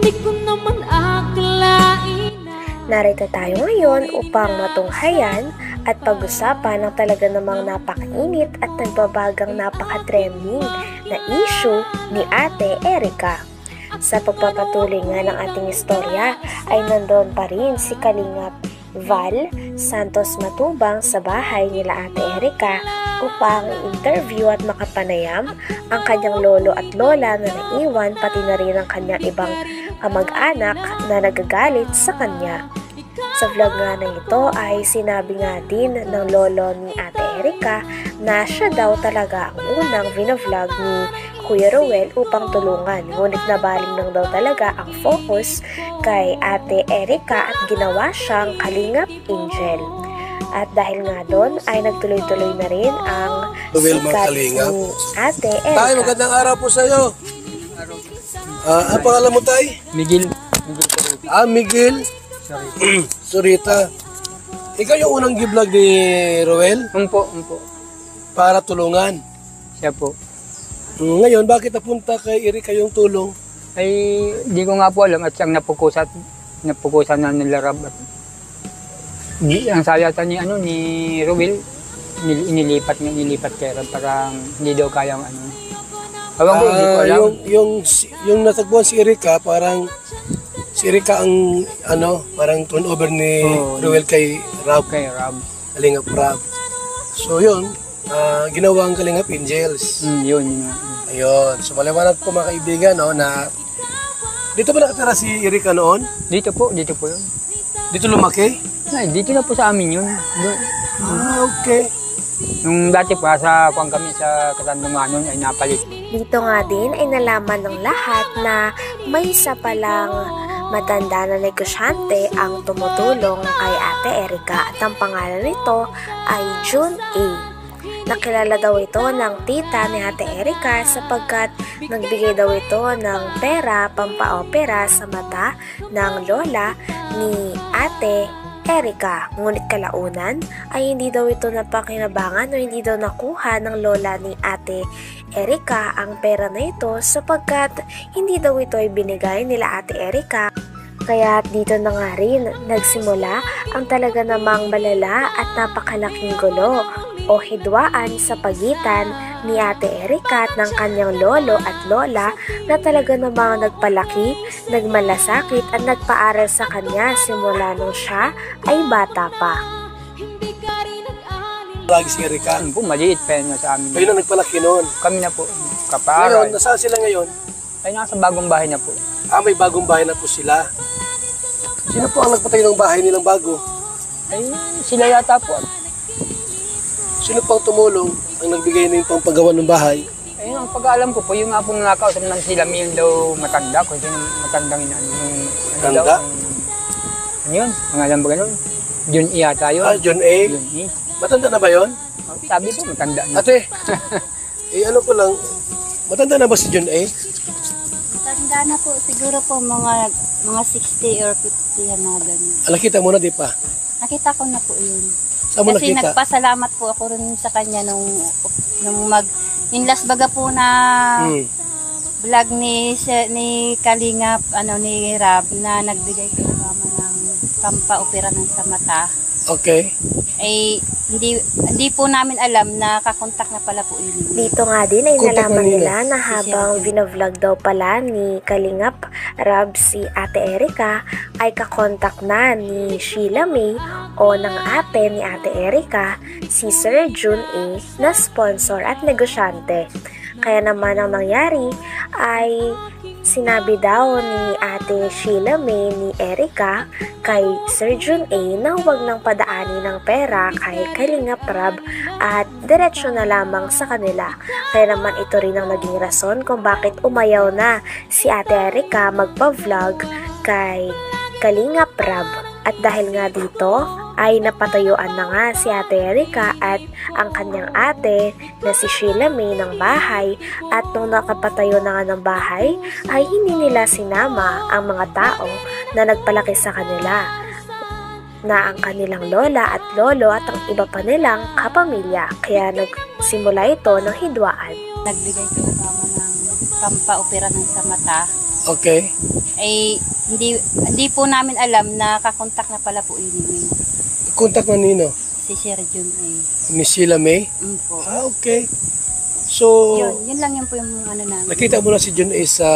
Hindi ko naman akalain. Narito tayo ngayon upang matunghayan at pag-usapan ng talaga namang napakainit at nagbabagang napaka-trending na issue ni Ate Erica. Sa pagpapatuloy nga ng ating istorya ay nandoon pa rin si Kalingap Val Santos Matubang sa bahay nila Ate Erica upang i-interview at makapanayam ang kanyang lolo at lola na naiwan, pati na rin ang kanyang ibang kamag-anak na nagagalit sa kanya. Sa vlog nga na ito ay sinabi nga din ng lolo ni Ate Erica na siya daw talaga ang unang vlog ni Kuya Ruel upang tulungan. Ngunit nabaling lang daw talaga ang focus kay Ate Erica at ginawa siyang Kalingap Angel. At dahil nga doon ay nagtuloy-tuloy na rin ang sikat ni Ate Erica. Tay, magandang araw po sa iyo. Ang pangalan mo, Tay? Miguel. Miguel. Surita. Ikaw yung unang gi-vlog ni Ruel? Umpo. Para tulungan. Siya po. Ngayon, bakit napunta kay Erica yung tulong? Ay, di ko nga po alam at siyang napukusan na nila Rab. Ang sayatan ni Ruel, nilipat kay Rab, parang hindi daw kayang Ewan ko, hindi ko alam. Yung natagpuan si Erica, parang si Erica ang parang turnover ni Ruel kay Rab. Kalingap Rab. So yun, ginawang Kalingap Angels. Yun. Ayun. So maliwanag po mga kaibigan na dito ba nakatira si Erica noon? Dito po yun. Dito lumaki? Ay, dito na po sa amin yun. Okay. Nung dati pa sa kami sa Katandungan nun ay napalit. Dito nga din ay nalaman ng lahat na may isa palang matanda na negosyante ang tumutulong kay Ate Erica at ang pangalan nito ay June A. Nakilala daw ito ng tita ni Ate Erica sapagkat nagbigay daw ito ng pera pampaopera sa mata ng lola ni Ate Erica. Ngunit kalaunan ay hindi daw ito napakinabangan o hindi daw nakuha ng lola ni Ate Erica ang pera na ito sapagkat hindi daw ito ay binigay nila Ate Erica. Kaya dito na nga rin nagsimula ang talaga namang malala at napakalaking gulo o hidwaan sa pagitan ni Ate Erica at ng kanyang lolo at lola na talaga namang nagpalaki, nagmalasakit at nagpaaral sa kanya simula nung siya ay bata pa. Lagi si Erica. Maliit pa yun sa amin. Kayo na nagpalaki noon? Kami na po, kapaaral. Ngayon, nasaan sila ngayon? Ay, nasa bagong bahay na po. May bagong bahay na po sila. Sino po ang nagpatayo ng bahay nilang bago? Ay, sila yata po. Sino po ang tumulong ang nagbigay na yung pampagawa ng bahay? Ayun, ang pag-aalam ko po, yung nga pong nakausap ng sila Miel daw matanda ko. Yung matandang Tanda? Ano yun? Ang alam ba ganun? June E yata yun. June A? June E. Matanda na ba yun? Sabi po, matanda na. Ate, ano ko lang, matanda na ba si June A? Tanda na po, siguro po mga 60 or 50 yan na ganun. Nakita mo na di pa? Nakita ko na po yun. Saan mo Kasi nakita? nagpasalamat po ako rin sa kanya nung yung last baga po na vlog ni Kalingap, ni Rab na nagbigay kay mama ng pampaopera ng sa mata. Okay. Ay hindi po namin alam na kakontak na pala po yun. Dito nga din ay nalaman nila na habang vlog daw pala ni Kalingap Rab si Ate Erica ay kakontak na ni Sheila May o ng ate ni Ate Erica si Sir June A na sponsor at negosyante. Kaya naman ang nangyari ay sinabi daw ni Ate Sheila May ni Erica kay Sir June A na huwag nang padaanin ng pera kay Kalingap Rab at diretsyo na lamang sa kanila. Kaya naman ito rin ang naging rason kung bakit umayaw na si Ate Erica magpa-vlog kay Kalingap Rab. At dahil nga dito ay napatayuan na nga si Ate Erica at ang kanyang ate na si Sheila May ng bahay, at nung nakapatayo na nga ng bahay ay hindi nila sinama ang mga tao na nagpalaki sa kanila na ang kanilang lola at lolo at ang iba pa nilang kapamilya. Kaya nagsimula ito ng hidwaan. Nagbigay ko ng pampaopera ng sa mata. Okay. Ay hindi po namin alam na kakontak na pala po ini Contact na nino? si Sir Jun A. Ni Sheila May? Po. Okay. So, Yun lang yun po yung ano namin. nakita mo na si Jun A sa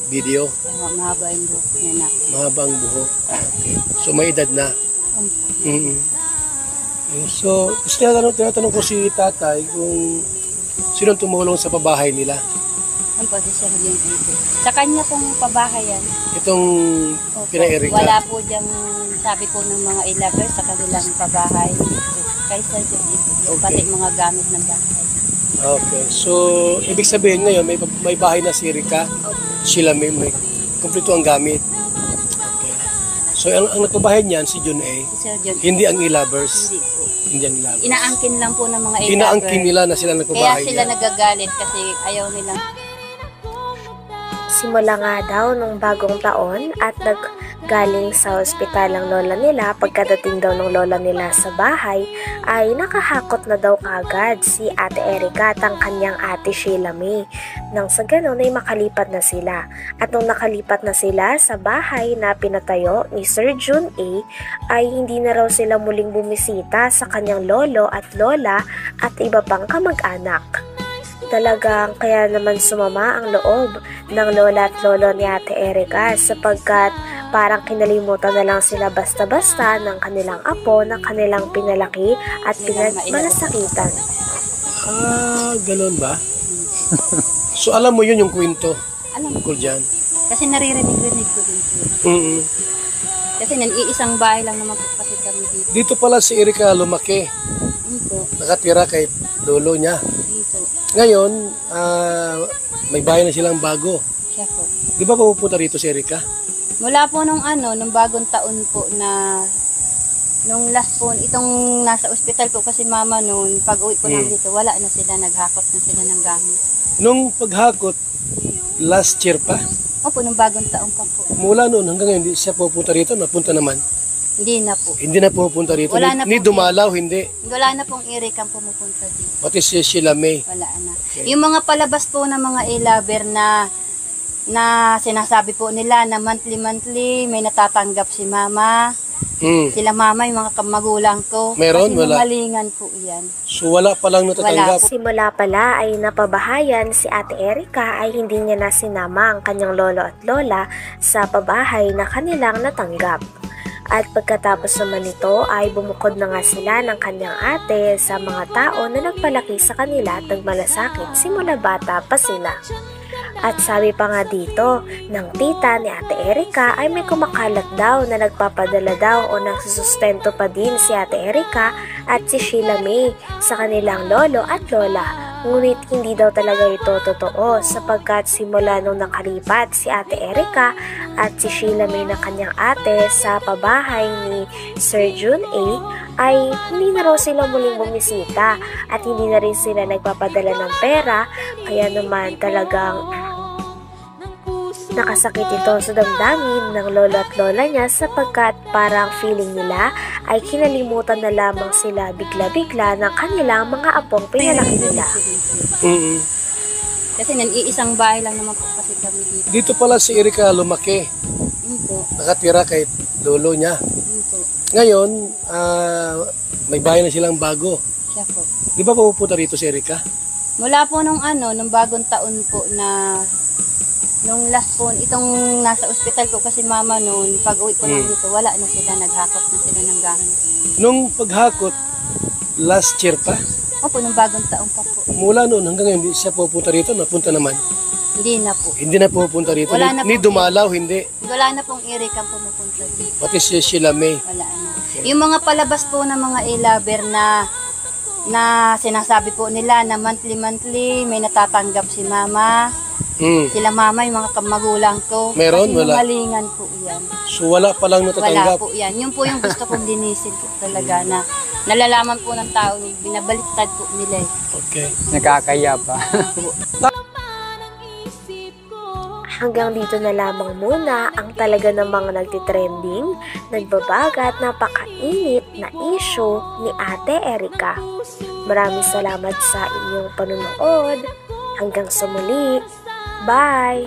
video? Mahaba yung buhok niya na. Mahaba ang buhok. Okay. So, may edad na. Mm-hmm. So, gusto tinatanong ko si tatay kung sino tumulong sa pabahay nila. Ano po si Sir Jun A. Sa kanya pong pabahay yan. Itong kina-Erica. Wala po diyang sabi po ng mga ilabers sa kanilang pabahay. Kay Sir Jun A. Pati mga gamit ng bahay. Okay. So, ibig sabihin ngayon, may bahay na si Erica. Sila may kumpleto ang gamit. Okay. So, ang nagpabahay niyan, si Jun A. Si Sir Jun A. Hindi ang ilabers. Hindi po. Hindi ang ilabers. Inaangkin lang po ng mga ilabers. Inaangkin nila na sila Kaya nagpabahay sila niya. nagagalit kasi ayaw nilang Simula nga daw nung bagong taon at naggaling sa ospital ang lola nila, pagkadating daw ng lola nila sa bahay ay nakahakot na daw kagad si Ate Erica at ang kanyang ate Sheila May. Nang sa ganon ay makalipat na sila. At nung nakalipat na sila sa bahay na pinatayo ni Sir Jun A ay hindi na raw sila muling bumisita sa kanyang lolo at lola at iba pang kamag-anak. Talagang kaya naman sumama ang loob ng lola at lolo ni Ate Erica sapagkat parang kinalimutan na lang sila basta-basta ng kanilang apo na kanilang pinalaki at pinagmalasakitan. Ganun ba? So, alam mo yun yung kwento? alam Tungkol dyan? kasi naririnig-rinig ko din po. Mm-mm. Kasi iisang bahay lang naman po kasi kami dito. Dito pala si Erica lumaki. Dito. Nakatira kay lolo niya. Dito. Ngayon, may bahay na silang bago. Siya po. Di ba pupunta rito si Erica? Mula po nung bagong taon po na nung last po, itong nasa ospital po kasi mama noon, pag uwi po namin dito, wala na sila, naghakot na sila ng gamit. Nung paghakot, last year pa, Opo, nung bagong taon pa po. mula noon hanggang ngayon, hindi siya pupunta rito, napunta naman. Hindi na po. Hindi na pupunta rito. Wala na Ni po. dumalaw, hindi. Wala na pong Erica pumupunta dito. Pati si Sheila May. Wala na. Yung mga palabas po ng mga e-lover na sinasabi po nila na monthly may natatanggap si mama. Sila mama, yung mga magulang ko. Meron? Kasi Wala. malingan po yan. So wala palang natatanggap. Wala po. Simula pala ay napabahayan si Ate Erica ay hindi niya na sinama ang kanyang lolo at lola sa pabahay na kanilang natanggap. At pagkatapos naman nito ay bumukod na nga sila ng kanyang ate sa mga tao na nagpalaki sa kanila at nagmalasakit simula bata pa sila. At sabi pa nga dito ng tita ni Ate Erica ay may kumakalat daw na nagpapadala daw o nagsusustento pa din si Ate Erica at si Sheila May sa kanilang lolo at lola. Ngunit hindi daw talaga ito totoo sapagkat simula nung nakalipat si Ate Erica at si Sheila May na kanyang ate sa pabahay ni Sir Jun A ay hindi na raw sila muling bumisita at hindi na rin sila nagpapadala ng pera kaya naman talagang nakasakit ito sa damdamin ng lolo at lola niya sapagkat parang feeling nila ay kinalimutan na lamang sila bigla-bigla ng kanilang mga apong pinalaki nila. Kasi iisang bahay lang naman po kasi kami dito. Dito pala si Erica lumaki. Dito. Nakatira kay lolo niya. Dito. Ngayon, may bahay na silang bago. Siya po. Di ba pupunta rito si Erica? Mula po nung bagong taon po na nung last po, itong nasa ospital po kasi mama noon, pag uwi po namin dito, wala na sila, naghakot na sila ng gamit. Nung paghakot, last year pa, Opo, nung bagong taon pa po. mula noon hanggang ngayon, hindi siya pupunta rito, napunta naman. Hindi na po. Hindi na pupunta rito. Wala na Ni po. dumalaw, hindi. Wala na pong Erica pumupunta dito. Pati si Sheila May. Wala na. Yung mga palabas po ng mga e-lover na sinasabi po nila na monthly may natatanggap si mama. Sila mama, yung mga magulang ko. Meron? Kasi Wala. malingan po yan. So wala palang Wala natatanggap. po yan. Yun po yung gusto kong linisin po talaga na nalalaman po ng tao, binabaliktad po nila eh. Okay. Nakakaya pa. Hanggang dito na lamang muna ang talaga namang nagtitrending, nagbabaga at napakainit na issue ni Ate Erica. Maraming salamat sa inyong panunood. Hanggang sa muli. Bye!